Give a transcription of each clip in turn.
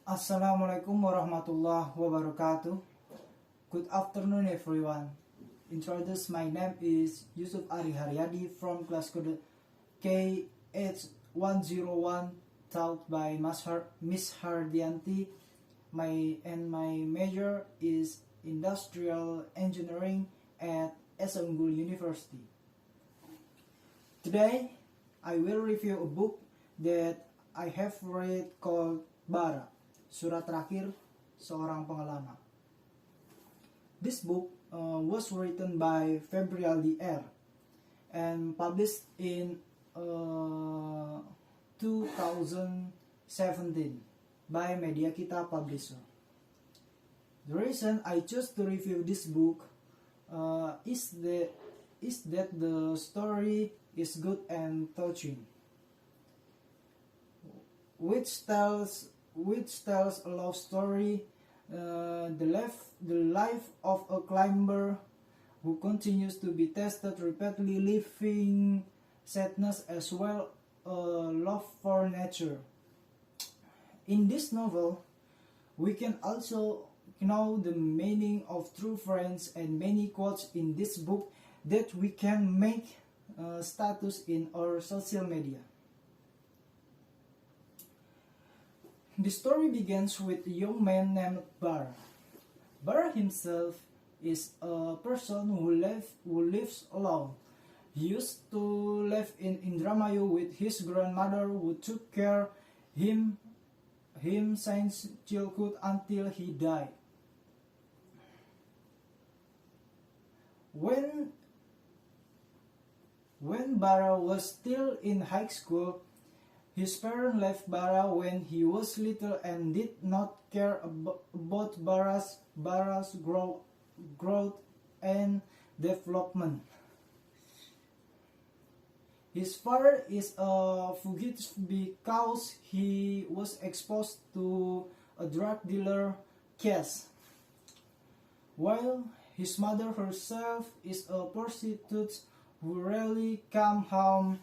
Assalamualaikum warahmatullahi wabarakatuh. Good afternoon everyone. Introduce, my name is Yusuf Ari Haryadi from class code KH101, taught by Miss Hardianti. My major is Industrial Engineering at S. Unggul University. Today, I will review a book that I have read called Bara, Surat Terakhir Seorang Pengelana. This book was written by February and published in 2017 by Media Kita Publisher. The reason I chose to review this book is that the story is good and touching, which tells a love story, the life of a climber who continues to be tested repeatedly, living sadness as well love for nature. In this novel, we can also know the meaning of true friends and many quotes in this book that we can make status in our social media. The story begins with a young man named Bara. Bara himself is a person who lives alone. He used to live in Indramayu with his grandmother, who took care him since childhood until he died. When Bara was still in high school, his parents left Bara when he was little and did not care about Bara's growth and development. His father is a fugitive because he was exposed to a drug dealer case, while his mother herself is a prostitute who rarely comes home,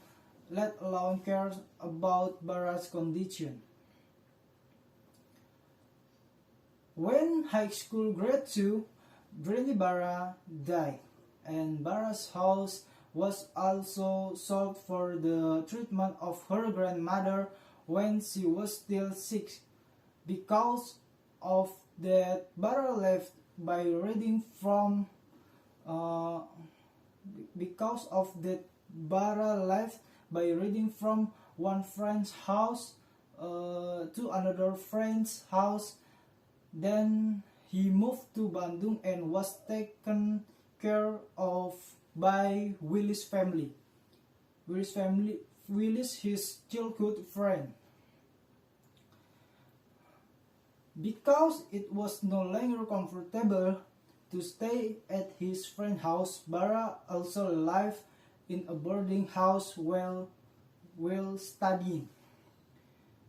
let alone cares about Bara's condition. When high school grade 2, Granny Bara died, and Bara's house was also sold for the treatment of her grandmother when she was still sick. Because of that, Bara left by reading from one friend's house to another friend's house. Then he moved to Bandung and was taken care of by Willis family. Willis, his childhood friend. Because it was no longer comfortable to stay at his friend's house, Bara also lived in a boarding house while studying.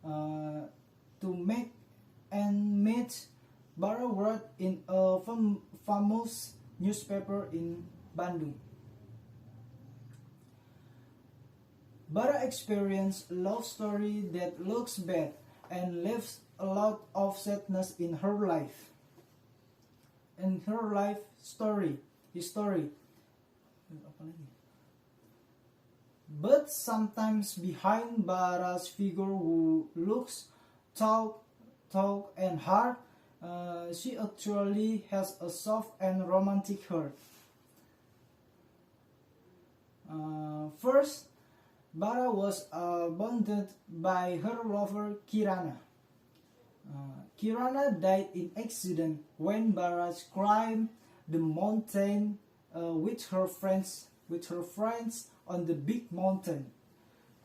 To make ends meet, Bara worked in a famous newspaper in Bandung. Bara experienced a love story that looks bad and leaves a lot of sadness in her life. In her life story, his story. But sometimes behind Bara's figure, who looks tall and hard, she actually has a soft and romantic heart. First, Bara was bonded by her lover Kirana. Kirana died in accident when Bara climbed the mountain with her friends on the big mountain.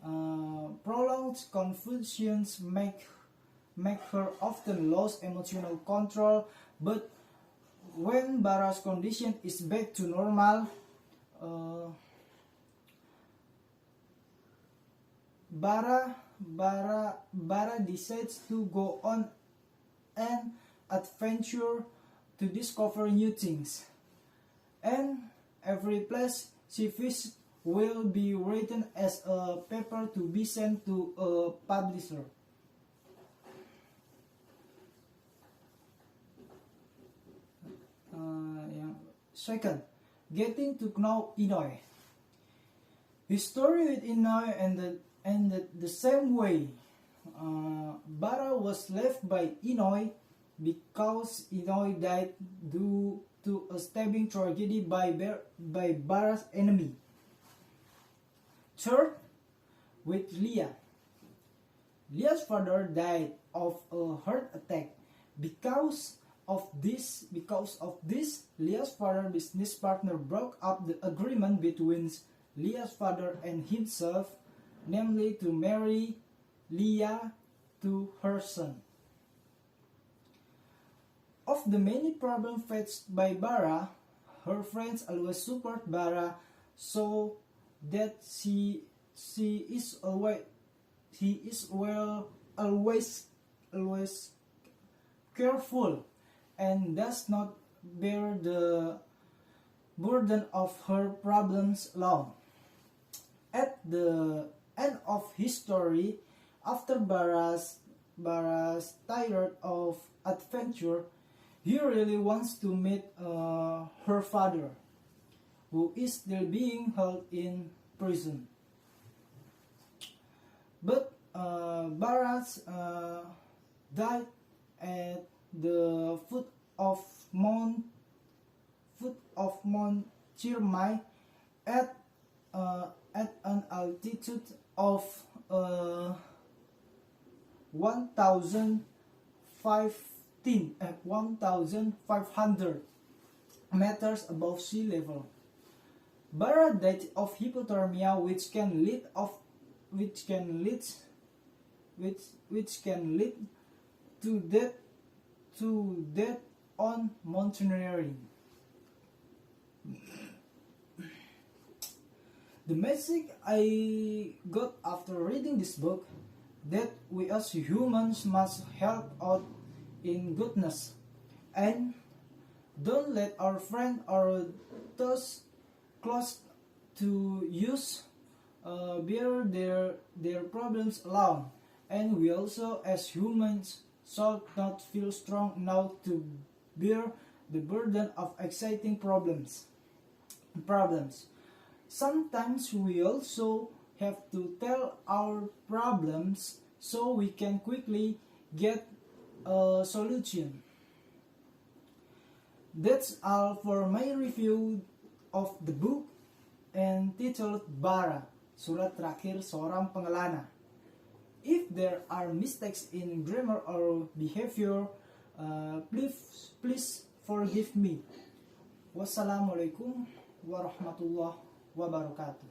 Prolonged confusions make her often lose emotional control, but when Bara's condition is back to normal, Bara decides to go on an adventure to discover new things, and every place she visits will be written as a paper to be sent to a publisher. Second, getting to know Inouye. His story with Inouye ended the same way. Bara was left by Inouye because Inouye died due to a stabbing tragedy by Bara's enemy. Third, with Leah. Leah's father died of a heart attack. Because of this, Leah's father's business partner broke up the agreement between Leah's father and himself, namely to marry Leah to her son. Of the many problems faced by Bara, her friends always support Bara, so that he is always careful and does not bear the burden of her problems alone. At the end of his story, after Bara's tired of adventure, he really wants to meet her father, who is still being held in prison. But Bara's died at the foot of Mount Ciremai at an altitude of 1,500 meters above sea level. Bara died of hypothermia, which can lead to death on mountaineering. The message I got after reading this book, that we as humans must help out in goodness and don't let our friend or those close to use bear their problems alone. And we also as humans should not feel strong enough to bear the burden of exciting problems. Sometimes we also have to tell our problems so we can quickly get a solution. That's all for my review of the book entitled Bara, Surat Terakhir Seorang Pengelana. If there are mistakes in grammar or behavior, please forgive me. Wassalamualaikum warahmatullahi wabarakatuh.